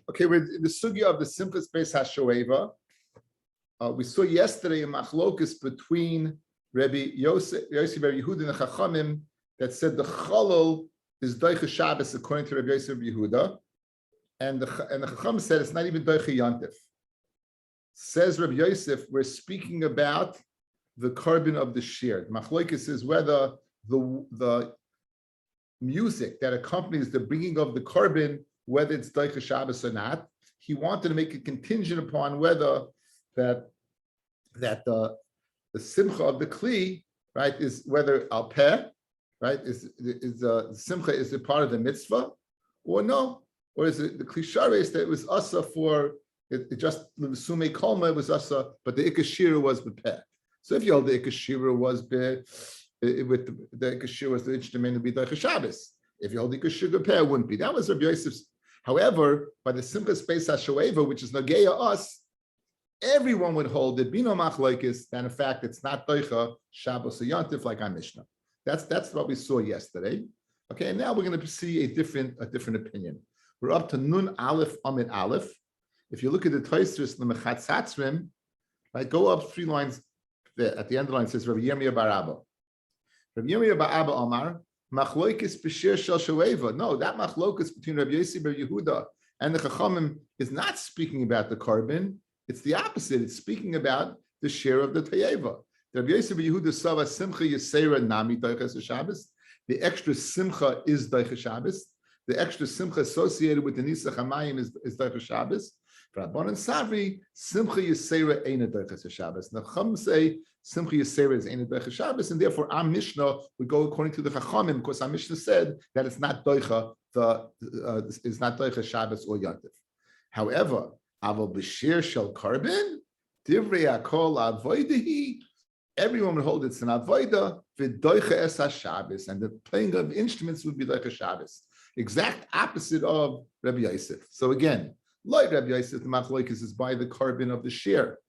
Okay, we're in the sugya of the simplest base hashoeva. We saw yesterday a machlokus between Rabbi Yosef, Rabbi Yehuda, and the Chachamim that said the cholol is doicha Shabbos according to Rabbi Yosef Yehuda, and the Chacham said it's not even doicha Yantif. Says Rabbi Yosef, we're speaking about the carbon of the shear. Machlokus is whether the music that accompanies the bringing of the carbon, whether it's doicha Shabbos or not. He wanted to make it contingent upon whether that the simcha of the kli, right, is whether al peh, right, is the simcha, is it part of the mitzvah or no, or is it the klishares that it was asa for it just the sume kolma was asa, but the ikashira was bepeh. So if you hold the ikashira was with the ikashira was the instrument to be doicha Shabbos. If you hold the ikashira bepeh, it wouldn't be. That was Rabbi Yosef's. However, by the simplest space hashoeva, which is nageya us, everyone would hold it bino machlokes that in fact it's not doicha Shabbos or Yantif like our Mishnah. That's what we saw yesterday. Okay, and now we're going to see a different opinion. We're up to Nun Aleph Amid Aleph. If you look at the Tosfos the Mechatzatzrim, right, go up 3 lines. At the end of the line it says Rabbi Yirmiyah bar Abba. Rabbi Yirmiyah bar Abba Omar machlokes b'shir shel shoeva. No, that machlokes between Rabbi Yosef bar Yehuda and the Chachamim is not speaking about the carbon. It's the opposite. It's speaking about the share of the Tayeva. Rabbi Yosef Yehuda Sava Simcha Yisera Nami Doiches Shabbos. The extra Simcha is Doiches Shabbos. The extra Simcha associated with the Nisach Hamayim is Doiches Shabbos. For Rabban and Savri, Simcha Yisera ain't a Doiches Shabbos. The Chacham say Simcha Yisera is ain't a Doiches Shabbos, and therefore our Mishnah would go according to the Chachamim, because our Mishnah said that it's not Doicha, it's not Doiches Shabbos or Yantif. However, Aval b'shir shel carbon, divrei akol avoidahi. Everyone would hold it's an avoida v'doicha es haShabbos, and the playing of instruments would be like a Shabbos. Exact opposite of Rabbi Yosef. So again, like Rabbi Yosef, the machlokes is by the carbon of the shear,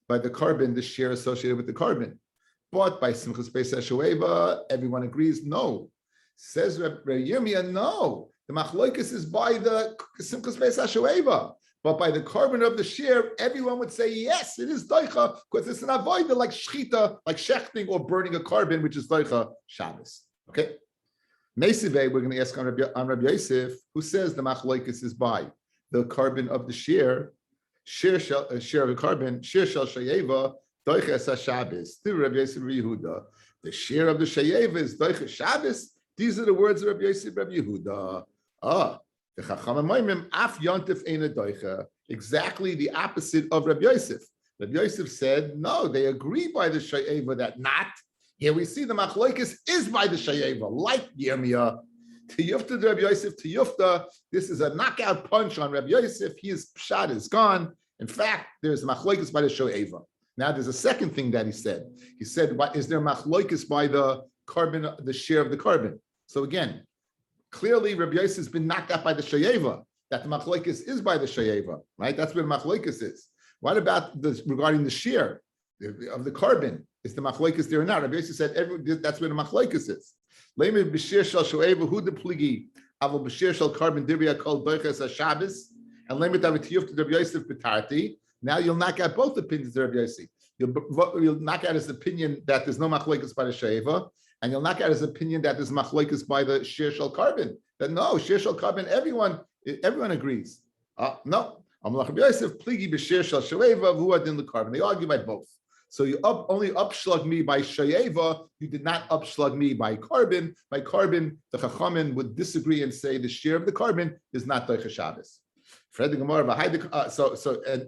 by the carbon, the shear associated with the carbon. But by Simchas Beis HaShoeva, everyone agrees no. Says Rabbi Yirmiyah, no. The machlokes is by the Simchas Beis HaShoeva. But by the carbon of the shear, everyone would say, yes, it is doicha, because it's an avoida like shchita, like shechting or burning a carbon, which is doicha Shabbos. Okay? Meisivei, we're going to ask on Rabbi Yosef, who says the machlokes is by the carbon of the shear of the carbon, shear shel shayeva, doicha es Shabbos. To Rabbi Yosef Yehuda, the shear of the shayeva is doicha Shabbos. These are the words of Rabbi Yosef Rabbi Yehuda. Exactly the opposite of Rabbi Yosef. Rabbi Yosef said, no, they agree by the Shayeva that not. Here we see the machlokes is by the Shayeva, like Yirmiyah. Tiyufta Rabbi Yosef, Tiyufta, this is a knockout punch on Rabbi Yosef. His shot is gone. In fact, there's machlokes by the Shayeva. Now there's a second thing that he said. He said, what, is there machlokes by the carbon, the share of the carbon? So again, clearly, Rabbi Yosef has been knocked out by the Shayeva, that the machlokes is by the Shayeva, right? That's where the machlokes is. What about regarding the shear of the carbon? Is the machlokes there or not? Rabbi Yosef said that's where the machlokes is. Leimer b'shir shel Shayeva hu de pligi, aval b'shir shel carbon divrei kol doiches haShabbos, and leimer tavitiyuf to Rabbi Yosef b'tarti. Now you'll knock out both opinions of Rabbi Yosef. You'll knock out his opinion that there's no machlokes by the Shayeva, and you'll knock out his opinion that there's machlokes by the shir shel carbon. That no, shir shel carbon, everyone agrees. No, Rabbi Yosef pligi b'shir shel shayeva v'hu adin l'carbon. They argue by both. So you only upslug me by shayeva. You did not upslug me by carbon. By carbon, the Chachamim would disagree and say the share of the carbon is not doicha Shabbos.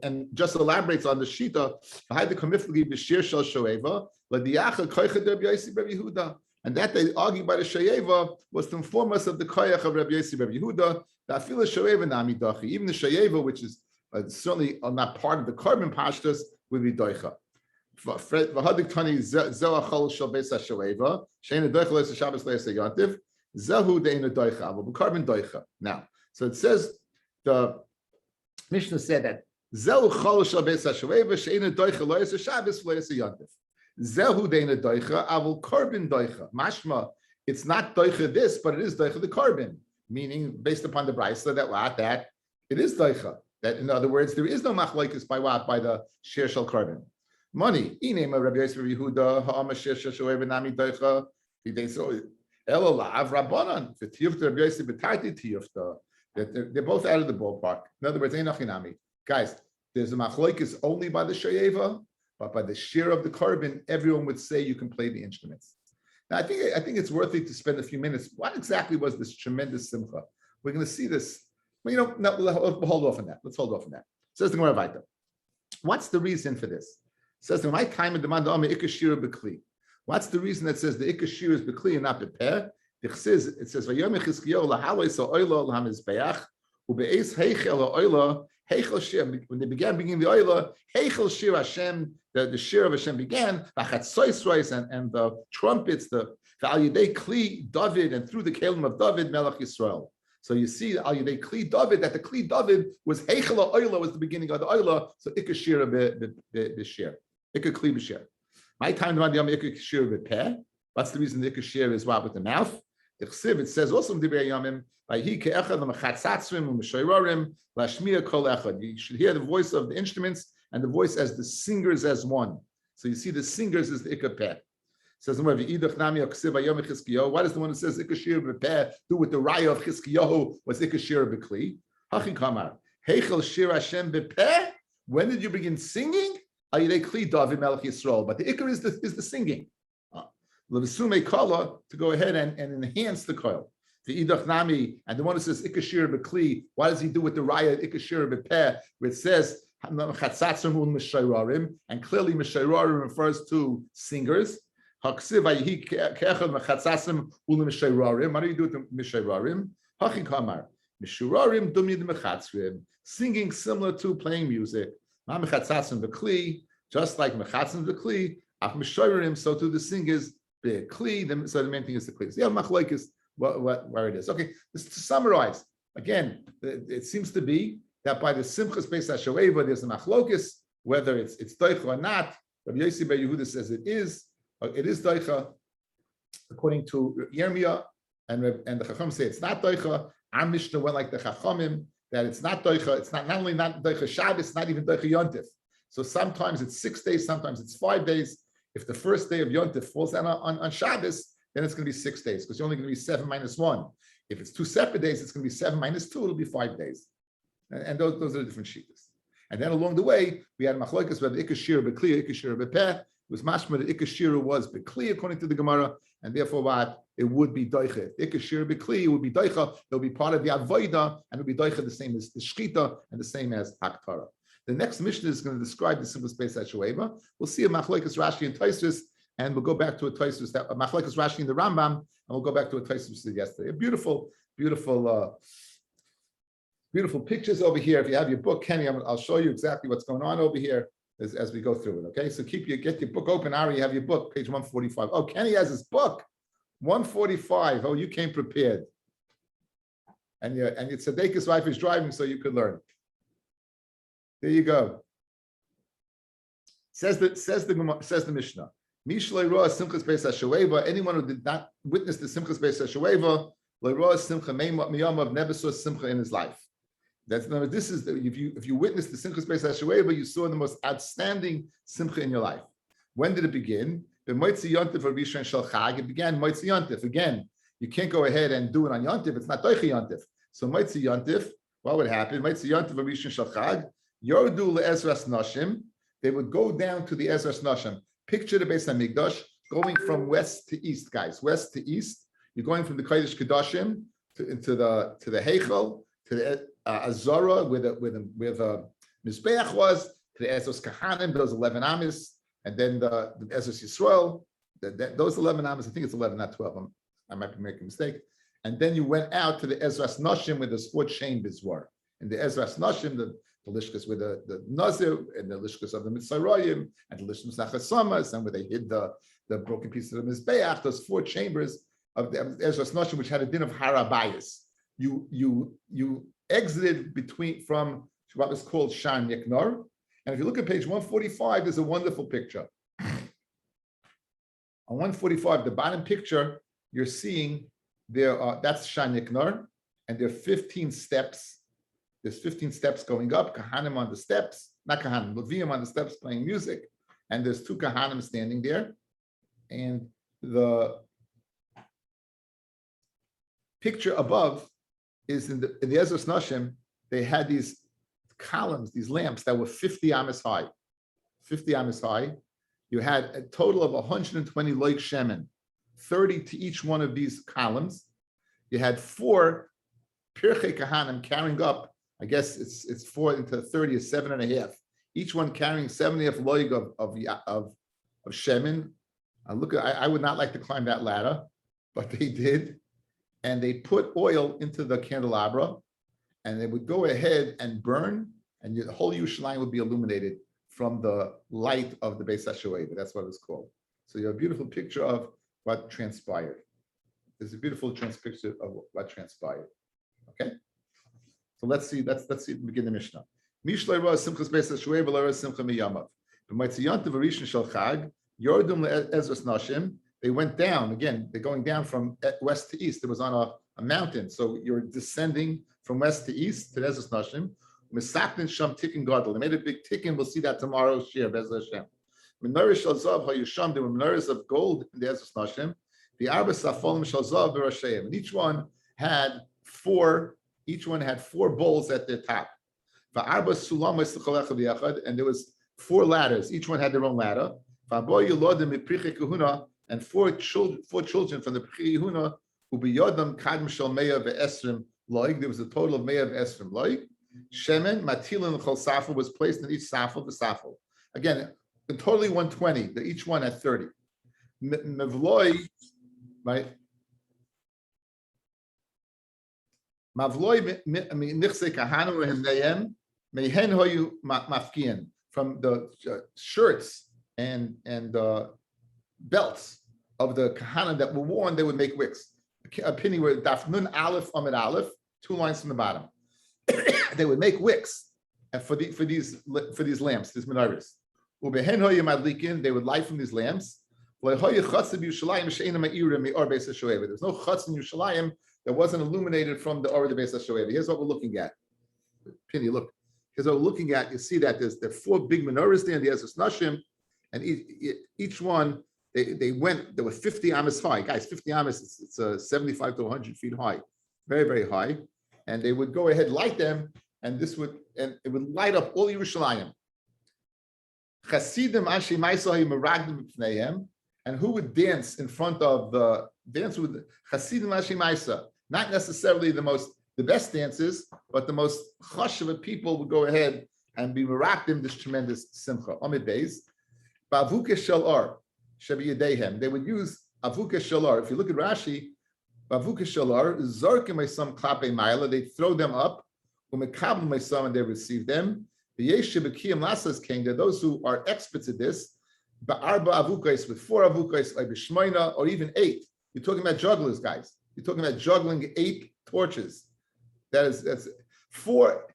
And just elaborates on the shita. And that they argue by the Shayeva was to inform us of the koyach of Rabbi Yosef Rabbi Yehuda. Even the Shayeva, which is certainly not part of the carbon pashtas, would be doicha. Now, so it says the Mishnah said that Zehu chol shel beis hashuveva she'ena doicha lo yaseh Shabbos lo yaseh Yantif. Zehu deina doicha avul carbon doicha. Mashma, it's not doicha this, but it is doicha the carbon. Meaning, based upon the brayso that It is daicha. That, in other words, there is no machlokes by what? By the shir shel karban. Money. Inema Rabbi Yosef Yehuda ha'ama shir shel shoev nami daicha. They so elo la'av rabbanan v'tiyufta Rabbi Yosef b'tarti tiyufta. That they're both out of the ballpark. In other words, einachinami. Guys, there's a machlokes only by the shoeva, but by the shir of the karban, everyone would say you can play the instruments. Now, I think it's worth it to spend a few minutes. What exactly was this tremendous simcha? We're going to see this. Well, no, we'll hold off on that. Let's hold off on that. Says the Gemara Vayta. What's the reason for this? Says my time in demand ikashira bekli. What's the reason that says the ikashira is bekli and not beper? It says vayom Chizkiyahu lahalois ha'oila l'hamizbeach ubeis heichel ha'oila heichel shir. When they began bringing the oila, heichel shir Hashem, the shir of Hashem began. And the trumpets, the al yedei kli David, and through the kelim of David Melech Yisrael. So you see al yedei kli David, that the kli David was heichel ha'oila, was the beginning of the oila. So ikashira b'shir, ikakli b'shir. My time to yom ikashira b'peh. What's the reason the ikashira is what with the mouth? It says also in Divrei Yomim, you should hear the voice of the instruments and the voice as the singers as one. So you see the singers as the ikapeh. Says what is the one who says ikashir b'peh do with the raya of Chizkiyahu was ikashir b'kli? Hachi kamar heichel shir Hashem b'peh. When did you begin singing? Ayidei kli David Melech Yisrael. But the ikar is the singing. To go ahead and enhance the coil. The idach nami, and the one who says ikashir b'kli, what does he do with the raya ikashir b'peh, where it says chatzatzim ul mishayrarim, and clearly mishayrarim refers to singers. Haksiv ayihi ke'echad chatzatzim ul mishayrarim. What do you do with the mishayrarim? Hachi kamar mishayrarim dumid mechatzrim, singing similar to playing music. Ma mechatzim b'kli, just like mechatzim b'kli, af mishayrarim, so to the singers. The kli, so the main thing is the kli. So yeah, machlokes, where it is. Okay, to summarize, again, it seems to be that by the simchas beis hashoeva, there's a machlokes, whether it's doicha or not. Rabbi Yossi bar Yehuda says it is doicha, according to Yirmiyah, and the Chacham say it's not doicha. Our Mishnah went like the Chachamim, that it's not doicha. It's not only not doicha Shabbos, not even doicha Yontif. So sometimes it's 6 days, sometimes it's 5 days. If the first day of Yontif falls down on Shabbos, then it's going to be 6 days, because you're only going to be 7 minus 1. If it's 2 separate days, it's going to be 7 minus 2, it'll be 5 days. And those are the different shittas. And then along the way, we had machlokes where the ikashira b'kli, ikashira b'peh. It was mashma that ikashira was b'kli, according to the Gemara, and therefore what? It would be doicha. Ikashira b'kli, it would be doicha, it would be part of the avoida, and it would be doicha the same as the shchita, and the same as haktara. The next Mishnah is going to describe the simplest beis hashoeva. We'll see a machlokes Rashi and Tosfos, and we'll go back to a Tosfos that machlokes Rashi in the Rambam, and we'll go back to a Tosfos yesterday. Beautiful pictures over here. If you have your book, Kenny, I'll show you exactly what's going on over here as we go through it. Okay, so get your book open. Ari, you have your book, page 145. Oh, Kenny has his book, 145. Oh, you came prepared, and your tzaddikus wife is driving, so you could learn. There you go. Says the Mishnah. Mishlei roa simchas beis hashoeva. Anyone who did not witness the simchas beis hashoeva, lo roa simcha miyamav, never saw simcha in his life. This is if you witness the simchas beis hashoeva, you saw the most outstanding simcha in your life. When did it begin? The moitzi yontif or rishon shel chag. It began moitzi yontif. Again, you can't go ahead and do it on yontif. It's not doicha yontif. So moitzi yontif. What would happen? Moitzi yontif or rishon shel chag. Yordu le'ezras nashim, they would go down to the Ezras Nashim. Picture the Beis Hamikdash going from west to east, guys. West to east. You're going from the Kodesh Kedoshim to the Heichel, to the Azara, where the Mizbeach was, to the Ezras Kahanim, those 11 Amis, and then the Ezras Yisrael, those 11 Amis, I think it's 11, not 12. I might be making a mistake. And then you went out to the Ezras Nashim, where the 4 chambers were. In the Ezras Nashim, the lishkas with the Nazir, and the lishkas of the Mitzrayim, and the lishkas of Nachasamas, and where they hid the broken pieces of the Mizbeach, those 4 chambers of the Ezras Nashim, which had a din of harabayas. You exited from what was called Shan Yeknar, and if you look at page 145, there's a wonderful picture. On 145, the bottom picture, you're seeing that's Shan Yeknar, and there are 15 steps There's 15 steps going up, Kahanim on the steps, not Kahanim, Levim on the steps playing music, and there's two Kahanim standing there. And the picture above is in the Ezras Nashim, they had these columns, these lamps that were 50 amas high. 50 amas high. You had a total of 120 loik shemen, 30 to each one of these columns. You had 4 pirchei kahanim carrying up, I guess it's 4 into 30 is 7.5. Each one carrying 7.5 loig of shemen. I would not like to climb that ladder, but they did. And they put oil into the candelabra, and they would go ahead and burn, and the whole Yerushalayim would be illuminated from the light of the Beis HaShoeva. That's what it's called. So you have a beautiful picture of what transpired. There's a beautiful picture of what transpired. Okay? So let's see begin the Mishnah. Mishlei ra simchas Beis HaShoeva la ra simcha miyamav. B'maitziyantav harishon shel chag, yordum le'ezras nashim. They went down, again, they're going down from west to east. It was on a mountain. So you're descending from west to east to Ezras Nashim. Misaktin Sham Tikkun Gadol. They made a big tikkun. We'll see that tomorrow. Shir Bezras Hashem. Menorah Shel Zav Hayusham. There were menorahs of gold in the Ezras Nashim. The Arba Safolim Shel Zav Berashayim. And each one had 4 bowls at their top. Va'arba Sulam V'Sichalecha V'Yachad. And there was 4 ladders. Each one had their own ladder. Va'bo Yelodim Mipriche Kahuna. And 4 children from the Pri Yehuna who be Yodam Kadm Shel Meya Ve'Esrim Loig. There was a total of Meya Ve'Esrim Loig. Shemen Matilin Chol Safel was placed in each Safel, the Safel. Again, totally 120. Each one had 30. Mavloi, right? Mavloi Nichse Kahanu Hemneyem Mehen Hoyu Mafkian, from the shirts and belts of the kahana that were worn, they would make wicks. A penny where Daf Nun Aleph Amid Aleph, 2 lines from the bottom. They would make wicks for these lamps, these menorahs. They would light from these lamps. There was no chutz in Yerushalayim that wasn't illuminated from the Or of the Beis HaShoeva. Here's what we're looking at. Penny, look. Here's what we're looking at. You see that there are 4 big menorahs there in the Ezras Nashim, and each one, they were 50 amas high. Guys, 50 amas, it's 75 to 100 feet high. Very, very high. And they would go ahead, light them, and it would light up all Yerushalayim. Chasidim Ashi Maisah Meragdim B'Pneihem, and who would dance in front of the dance with Chasidim Ashi Maisah? Not necessarily the best dances, but the most chashuv people would go ahead and be merakdim this tremendous simcha. Amid Beis, Bavuke Shel Or, Shabi Yedehem. They would use Avuke Shel Or. If you look at Rashi, Bavuke Shel Or, Zorkim Meisam Klape Maila, they throw them up, Umekabel Meisam, and they receive them. The Yeshiv Kiyam Lasas King, there are those who are experts at this, Ba'arba Avukais, with 4 Avukais, like B'Shmoina, or even 8. You're talking about jugglers, guys. You're talking about juggling 8 torches. That's 4.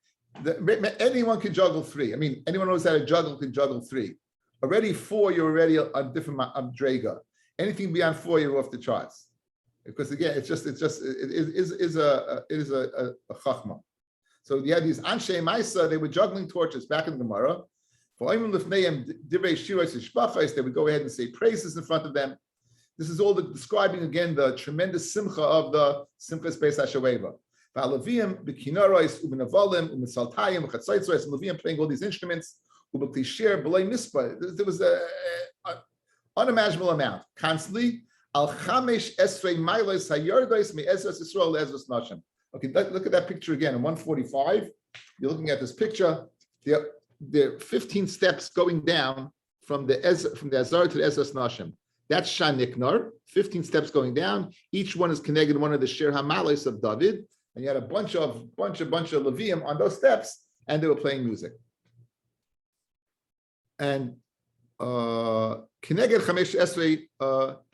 Anyone can juggle 3. I mean, anyone who knows how to juggle can juggle 3. Already 4, you're already a different draga. Anything beyond 4, you're off the charts. Because again, it is a chachma. So you have these Anshe Maisa, they were juggling torches back in the Gemara. They would go ahead and say praises in front of them. This is all describing again the tremendous simcha of the Simchas Beis HaShoeva. Levim playing all these instruments. There was an unimaginable amount constantly. Okay, look at that picture again in 145. You're looking at this picture. There are 15 steps going down from the Azar to the Ezras Nashim. That's Shaniknar, 15 steps going down. Each one is connected to one of the Shir HaMalos of David. And you had a bunch of Levium on those steps, and they were playing music. And Keneged Chamesh Esrei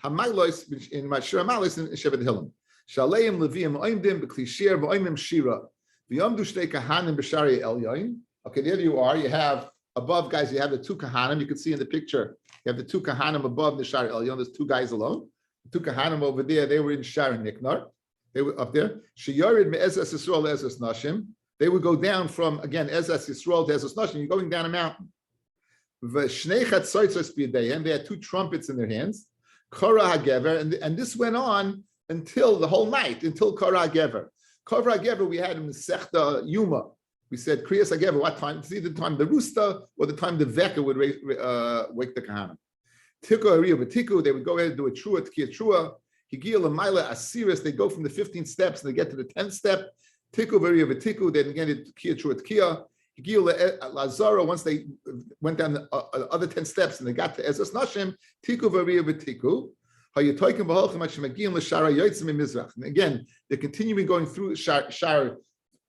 HaMalos in Shir HaMalos in Shevet Hillim. Shaleim Levium Oimdim B'Klishir V'Oimim Shira V'Yomdu Shtei Kahanim B'Shari Elyoin. Okay, there you are. You have above, guys, you have the 2 Kahanim. You can see in the picture, you have the 2 Kahanim above the Shari Elyon. There's 2 guys alone. The 2 Kahanim over there, they were in Shari Niknar. They were up there. Sheyarid Me'ezras Yisrael Ezras Nashim. they would go down from, again, Ezras Yisrael to Ezras Nashim, you're going down a mountain. They had two trumpets in their hands. Kara HaGever, and this went on until the whole night, until Kara HaGever. Kara HaGever, we had in Masechta Yuma. We said, Kriyas HaGever, what time? It's either the time the rooster or the time the Veka would wake the Kahana. Tiku Ariya B'tiku, they would go ahead and do a Trua, Tkiya Trua. Higil Lamaila Asiris, they go from the 15th steps and they get to the 10th step. Tiku Ariya B'tiku, then again, Tkiya Trua, Tkiya. Higil Lazara, once they went down the other 10 steps and they got to Ezras Nashim, Tiku Ariya B'tiku. And again, they're continuing going through Shar.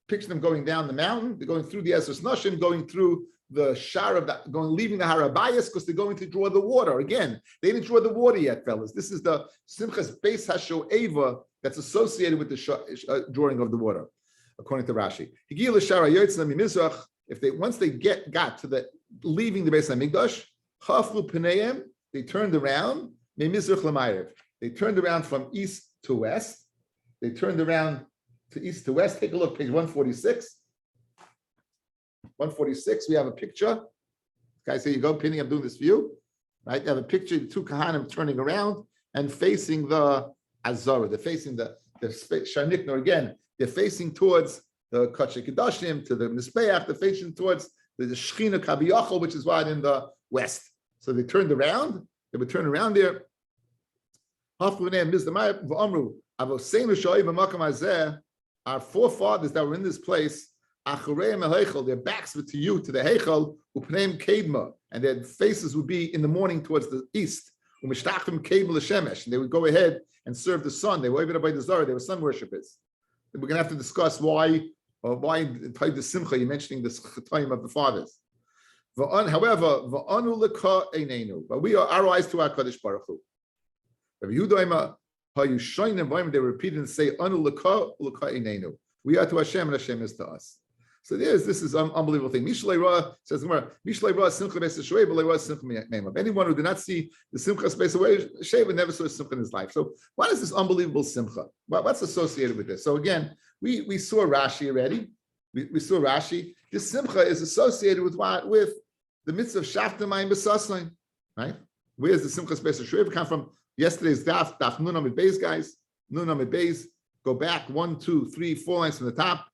Picture them going down the mountain. They're going through the Ezras Nashim, going through the Shar of that, leaving the Harabayas because they're going to draw the water. Again, they didn't draw the water yet, fellas. This is the Simchas Beis HaShoeva that's associated with the drawing of the water, according to Rashi. If they once they got to the leaving the Beis Hamikdash, Chaflu Pneim, they turned around. They turned around from east to west. They turned around to east to west. Take a look, page 146. 146, we have a picture. Guys, here you go, Penny, I'm doing this for you. Right? You have a picture of two Kahanim turning around and facing the Azara. They're facing the Sharnikner again. They're facing towards the Kachei Kedashim, to the Mizbeach. They're facing towards the Shechina Kabiyachol, which is right in the west. So they turned around. They would turn around there. Our forefathers that were in this place, their backs were to you, to the Heichel, and their faces would be in the morning towards the east. And they would go ahead and serve the sun. They were over by the Zara. They were sun worshippers. And we're going to have to discuss why in the Simcha you're mentioning this time of the fathers. However, but we are our eyes to our Kadosh Baruch Hu. They repeat and say, we are to Hashem and Hashem is to us. So this is an unbelievable thing. Mishlei Ra says the Gemara, Mishlei Ra Simcha Beis HaShoeva, Mishlei Ra Simcha Me'emav. Anyone who did not see the Simcha Beis HaShoeva never saw a Simcha in his life. So what is this unbelievable Simcha? What's associated with this? So again, we saw Rashi already. We saw Rashi. This Simcha is associated with what? With the mitzvah of Shaftamayim B'Sasnaim, right? Where's the Simcha Beis HaShoeva come from? Yesterday's Daf Nun Amid Beis, guys. Nun Amid Beis. Go back 1, 2, 3, 4 lines from the top.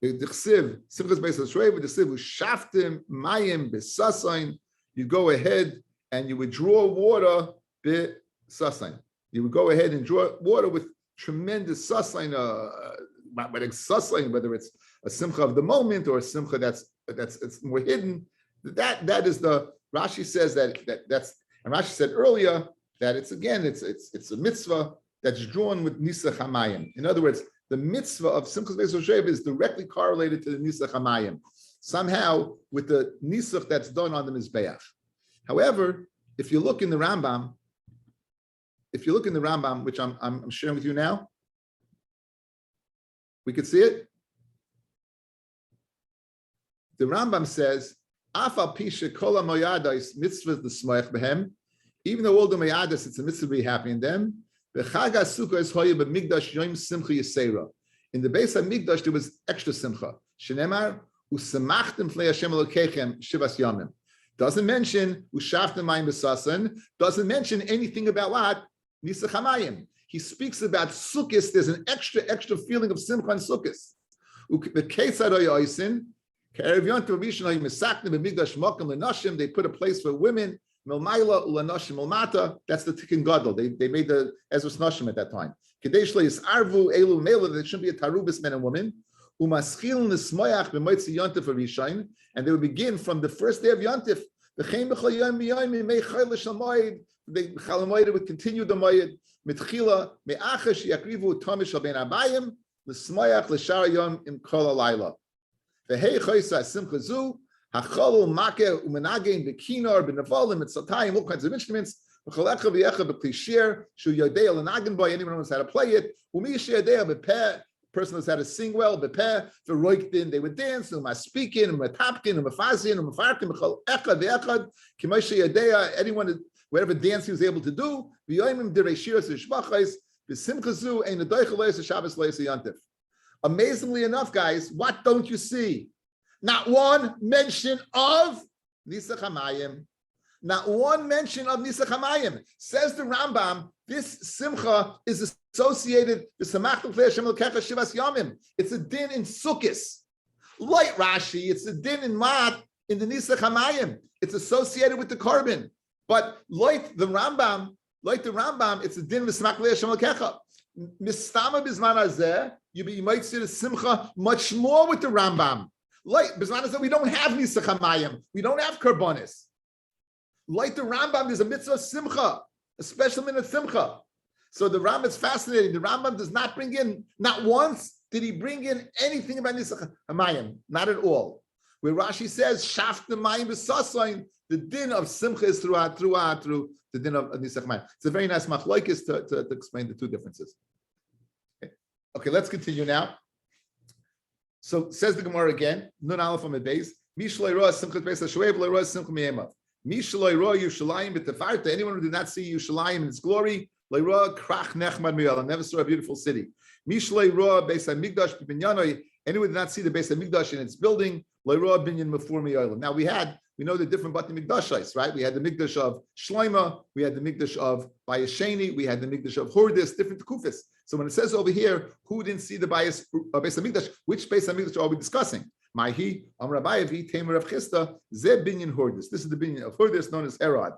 The Chsiv, Simchas Beis HaShoeva, the Chsiv, Shaftim Mayim B'Sasnaim. You go ahead and you would draw water B'Sasnaim. You would go ahead and draw water with tremendous Sasnaim, whether it's a Simcha of the moment or a Simcha that's it's more hidden. That is the Rashi says that's and Rashi said earlier that it's a mitzvah that's drawn with Nisach Hamayim. In other words, the mitzvah of Simchas Beis HaShoeva is directly correlated to the Nisach Hamayim, somehow with the Nisach that's done on the Mizbeach. However, if you look in the Rambam, which I'm sharing with you now, we could see it. The Rambam says, Afal Pisha Kol HaMoyadais mitzvahs l'smoach behem, even though all the Moyadas, it's a mitzvah to be happy in them. The Chag HaSukkah is hoya b'migdash yom simcha yisera. In the base of Migdash, there was extra simcha. Shenemar, u'samachtem fnei Hashem Elokechem shivas yamim. Doesn't mention u'shaftem mayim b'sasan. Doesn't mention anything about what? Nisach Hamayim. He speaks about Sukkos. There's an extra feeling of simcha and Sukkos. U'ketzad oyoisin. Ke'erev yontiv rishon hoya misaknem b'migdash mokem lenashim. They put a place for women. Milmaila ulanashim milmata. That's the Tikkun Gadol. They made the Ezras Nashim at that time. Kadesh le'isarvu elu mela. There shouldn't be a tarubis men and women. Umaschil nismoyach b'moitzi yontif arishayin. And they would begin from the first day of Yontif. The Chaim b'chol yom miyayim mei chayla shal moed. The chalamoyed would continue the moed. Mitchila me'achash yakrivu tomish al ben abayim. L'smoyach l'shar yom im kol alayla. V'hei choysa simcha zu. Hachalul makeh umenagin b'kinor b'navalim mitzatayim, all kinds of instruments. V'chalecha v'yecha b'klishir shu yodei l'nagin boy. Anyone knows how to play it. Umi yodei b'peh. Person knows how to sing well. B'peh v'roikdin. They would dance. U'maspeakin, u'matapkin, u'mafazin, u'mafarkin. V'chalecha v'yechad k'moshe yodei. Anyone, whatever dance he was able to do. V'yoyimim direi shiras v'shbachais. V'simchazu ein adoicha leis v'shabbos leis v'yantif. Amazingly enough, guys, what don't you see? Not one mention of Nisach Hamayim. Not one mention of Nisach Hamayim. Says the Rambam, this simcha is associated with Samach L'Klei Hashem Elokecha Shivas Yamim. It's a din in Sukkos. Like Rashi, it's a din in Mat in the Nisach Hamayim. It's associated with the korban. But like the Rambam, it's a din with Samach L'Klei Hashem Elokecha. Mistama Bizman Hazeh, you might see the simcha much more with the Rambam. Like Bizman Hazeh, we don't have Nisach Hamayim. We don't have korbanos. Like the Rambam, there's a mitzvah simcha, a special minute simcha. So the Rambam is fascinating. The Rambam does not bring in, not once did he bring in anything about Nisach Hamayim, not at all. Where Rashi says, Shaft the Mayim b'sasayin, the din of simcha is through the din of Nisach Hamayim. It's a very nice machlokes to explain the two differences. Okay, let's continue now. So says the Gemara again, Nun Aleph Amud Beis, Mish lo yirah simchat beis hashoev lo yirah simcha miyemav. Anyone who did not see Yerushalayim in its glory, never saw a beautiful city. Anyone who did not see the Beis Hamikdash in its building, now we know the different Bati Mikdashais, right? We had the Mikdash of Shloima, we had the Mikdash of Bayesheni, we had the Mikdash of Hordis, different Kufis. So when it says over here, who didn't see the Beis Hamikdash, which Beis Hamikdash are we discussing? Rabbi Tamer of Chista, Zeb Binyan Hordis. This is the Binyan of Hordis known as Herod.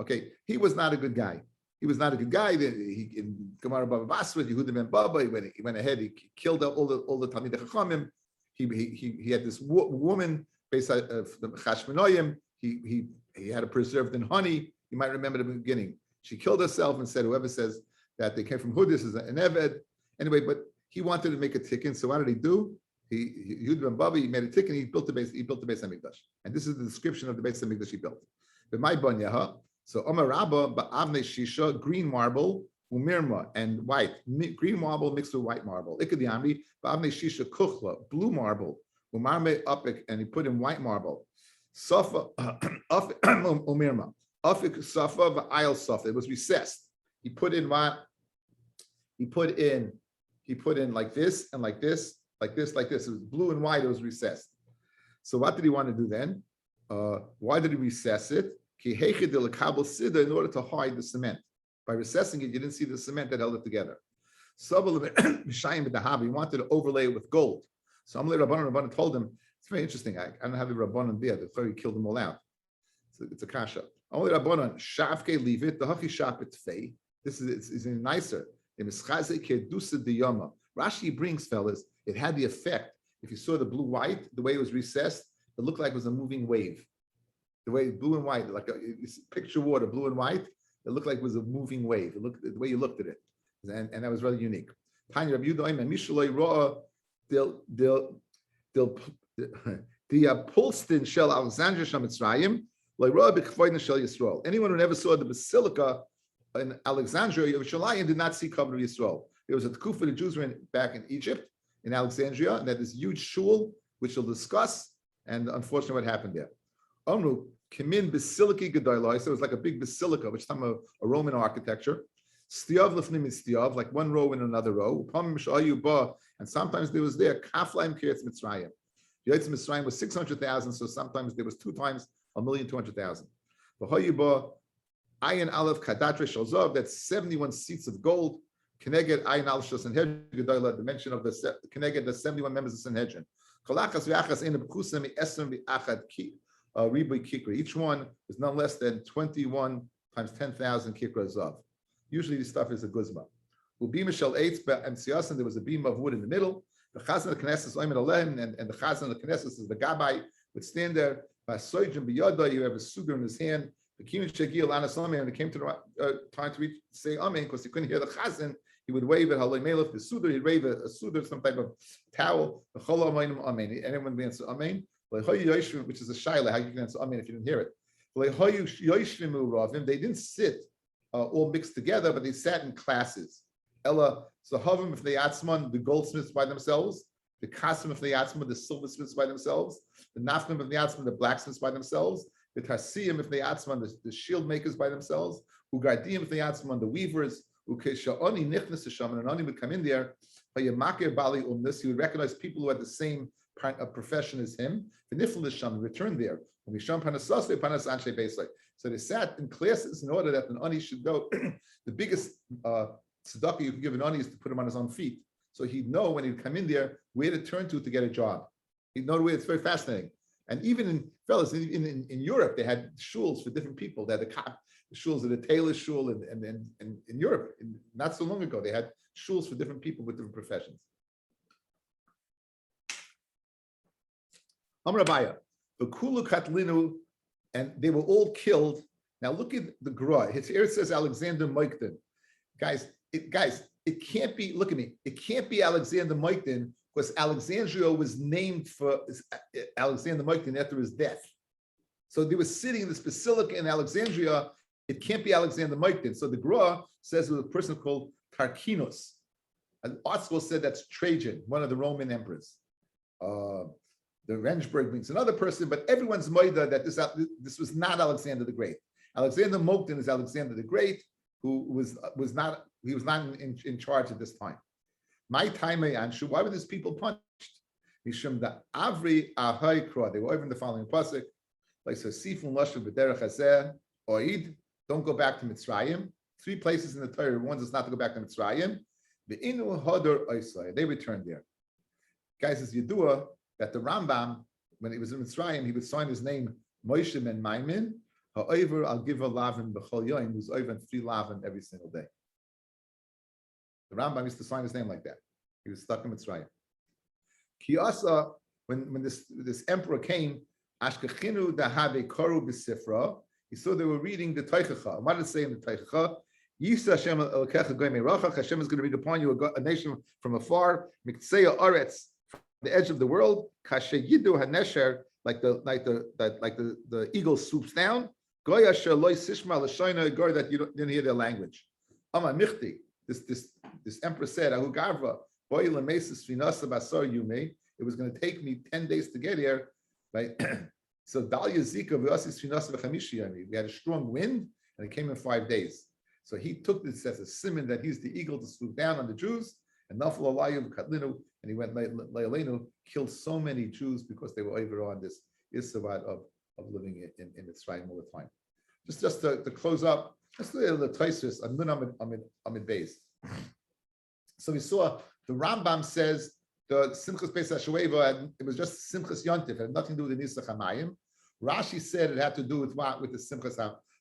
Okay, he was not a good guy. He in Gemara Baba Basra, Yehuda ben Baba, he went ahead, he killed all the Talmidei Chachamim. He had this woman based on the Chashmonoyim. He had it preserved in honey. You might remember at the beginning. She killed herself and said, whoever says that they came from Hordis is an Eved. Anyway, but he wanted to make a tikkun. So what did he do? Yehuda ben Baba, he made a tikkun. He built the Beis Hamikdash, and this is the description of the Beis Hamikdash he built. But my banyaha, so Omar Rabba ba'avnei shisha, green marble, umirma, and white, green marble mixed with white marble. Ikadi amri ba'avnei shisha kuchla, blue marble, umarme upik, and he put in white marble. Safa umirma, afik safa va'ayil safa. It was recessed. He put in what? He put in like this and like this. Like this. It was blue and white. It was recessed. So what did he want to do then? Why did he recess it? In order to hide the cement. By recessing it, you didn't see the cement that held it together. He wanted to overlay it with gold. So Amalei Rabbanan told him, it's very interesting. I don't have the Rabbanan there. The Torah killed them all out. It's a kasha. Amalei Rabbanan, shavke leave it. The hachi shapet fei. This is nicer. Rashi brings, fellas, it had the effect. If you saw the blue-white, the way it was recessed, it looked like it was a moving wave. The way blue and white, like picture water, blue and white, it looked like it was a moving wave. It looked the way you looked at it, and that was really unique. Tanya Rabbi Yudaim and Mishalei Ra the Pulstin Shel Alexandria Sham Mitzrayim Leira B'Kfoidin Shel Yisrael. Anyone who never saw the basilica in Alexandria of Yerushalayim did not see cover of Yisrael. There was a tkufa the Jews were back in Egypt, in Alexandria, and that this huge shul, which we'll discuss, and unfortunately what happened there. Omru Kimin Basiliki Gedoyloi, so it was like a big basilica, which is a Roman architecture. Stiav Lefnim is Stiav, like one row in another row. And sometimes there was there Kaflaim Kiretz Mitzrayim. The Yetz Mitzrayim was 600,000, so sometimes there was 2 times 1,200,000. V'hoyuba Ayin Aleph Kadatre Shalzov, that's 71 seats of gold. Keneged Ayin Aleph Shal Sanhedrin Gedoyla, the mention of the Keneged, the 71 members of Sanhedrin. Chalachas v'achas in the B'kusam v'esrim v'achad ki. Ribuy kikra. Each one is none less than 21 times 10,000 kikras of. Usually this stuff is a guzma. Ubima shel eitz be'emtziasan, there was a beam of wood in the middle. The chazan of the knesses oimed aleim, and the chazan of the knesses is the gabbai, would stand there. Ba'soijim b'yada, you have a sugar in his hand. The kimin shegil anas amen, when it came to the time to say amen, because he couldn't hear the chazan, he would wave it halei melech the sudar, he'd wave a sudar, some type of towel. The chol amen amen. Anyone would answer amen. Which is a shaila, how you can answer amen if you didn't hear it. They didn't sit all mixed together, but they sat in classes. Ella Zahavim if they atzman, the goldsmiths by themselves, the kasim if they atzman, the silversmiths by themselves, the nafnim if they atzman, the blacksmiths by themselves, the tasiyim if they atzman, the shield makers by themselves, ugardim if they atzman, the weavers, ukesha'oni nichnas sham, and Ani would come in there. He would recognize people who had the same profession as him. Returned there. So they sat in classes in order that an ani should go. The biggest tzedakah you can give an ani is to put him on his own feet. So he'd know when he'd come in there where to turn to get a job. He'd know where. It's very fascinating. And even in Europe, they had shuls for different people. They had the shuls of the tailor shul, and in Europe, not so long ago, they had shuls for different people with different professions. Amrabaya, the Kulu Katlinu, and they were all killed. Now look at the Gra. Here it says Alexander Moikden. Guys, it can't be, look at me, it can't be Alexander Moikden because Alexandria was named for Alexander Moikden after his death. So they were sitting in this basilica in Alexandria. It can't be Alexander Moikden. So the Gra says it was a person called Tarquinius. An art school said that's Trajan, one of the Roman emperors. The Rensburg means another person, but everyone's moida that this was not Alexander the Great. Alexander Moikden is Alexander the Great, who was not in charge at this time. My time, why were these people punished? Mishum the Avri Ahai Kra. They were over in the following pasuk, like so Sifun Lashu B'derech Hazeh Oid. Don't go back to Mitzrayim. 3 places in the Torah warns us not to go back to Mitzrayim. The Inu Hadar Oisai. They returned there. Guys, as Yedua, that the Rambam, when he was in Mitzrayim, he would sign his name Moshe Ben Maimin. However, I'll give a lavin b'chol yoyim, who's over 3 lavin every single day. The Rambam used to sign his name like that. He was stuck in Mitzrayim. Kiyasa, when this emperor came, Ashkechinu dahabe koru b'sifra. He saw they were reading the Teichacha. What did it say in the Teichacha? Yisa Hashem elkecha goy meirachach. Hashem is going to read upon you a nation from afar. Miktseya aretz, from the edge of the world. Kashe yidu hanesher, like the eagle swoops down. Goy asher loy sishma l'shoina, goy that you didn't hear their language. Ama michti. This emperor said, Ahu Gavra, boy lemesis finasa basar yume. It was going to take me 10 days to get here, right? So Dalia Zika v'asis finasa v'chamishi yami. We had a strong wind, and it came in 5 days. So he took this as a simon that he's the eagle to swoop down on the Jews, and Nafal Alayu v'katlinu, and he went Leilenu, killed so many Jews because they were over on this Isavad of living in Mitzrayim all the time. Just to close up, let's look at the Taisus Amid Beis. So we saw the Rambam says the Simchas Beis HaShoeva, it was just Simchas Yontif, it had nothing to do with the Nisach HaMayim. Rashi said it had to do with what? With the Simchas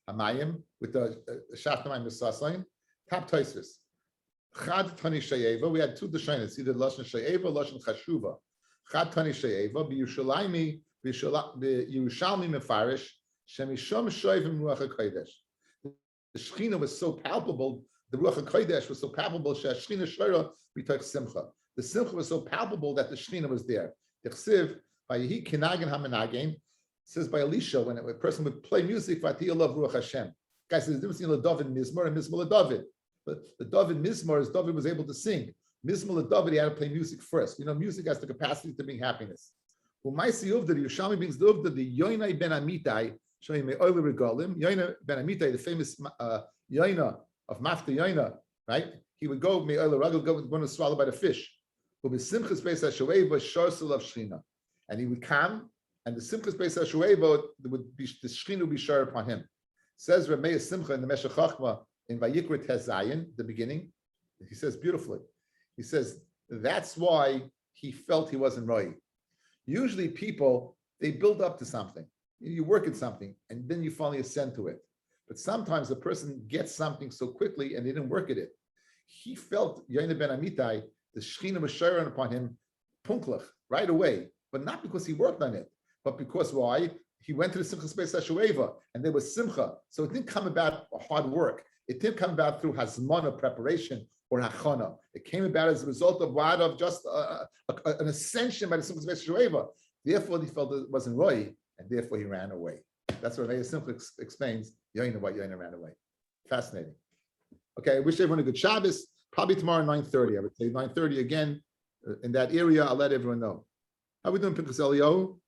HaMayim, with the Shaft HaMayim V'Sasayim. Top Taisus. Chad Tani Shayeva, we had 2 Dashanis, either Lashon Shayeva or Lashon Chashuva. Chad Tani Shayeva, B'Yushalaymi, B'Yerushalmi Mefarish, Shemishom Shoyvim Ruach HaKodesh. The Shechina was so palpable, the Ruach HaKodesh was so palpable, Shechina Shora B'Toch Simcha. The Simcha was so palpable that the Shechina was there. The Chsiv, by Yehi Kinagin HaMenagin, says by Elisha, when a person would play music, Fatih Love Ruach Hashem. Guys, there's a difference between David Mizmor and Mizmor David. But the David Mizmor is David was able to sing. Mizmor David, he had to play music first. You know, music has the capacity to bring happiness. Umaisi Uvda, the Yerushalmi brings the Uvda, the Yoinai Ben Amitai, showing me Oile Regalim. Yoina Ben Amitai, the famous Yoina of Mafta Yoina, right? He would go, may Oile Regal, going to swallow by the fish. And he would come, and the Simchas Beis HaShoeva would be the Shechina would be sure upon him. Says Rabbi Simcha in the Meshech Chochmah in Vayikra Tezayin, the beginning. He says beautifully. He says that's why he felt he wasn't right. Usually, people they build up to something. You work at something, and then you finally ascend to it. But sometimes a person gets something so quickly, and they didn't work at it. He felt Yoina Ben Amitai, the Shechina was sharing upon him, punklach, right away. But not because he worked on it, but because why? He went to the Simchas Beis HaShoeva, and there was Simcha. So it didn't come about hard work. It didn't come about through Hazmana, preparation, or Hachana. It came about as a result of what? Of just an ascension by the Simchas Beis HaShoeva. Therefore, he felt it wasn't right, and therefore he ran away. That's what Rabbi Simcha explains, Yoina, why Yoina ran away. Fascinating. Okay, I wish everyone a good Shabbos. Probably tomorrow 9:30. I would say 9:30 again in that area. I'll let everyone know. How are we doing, Pinchas Eliyahu?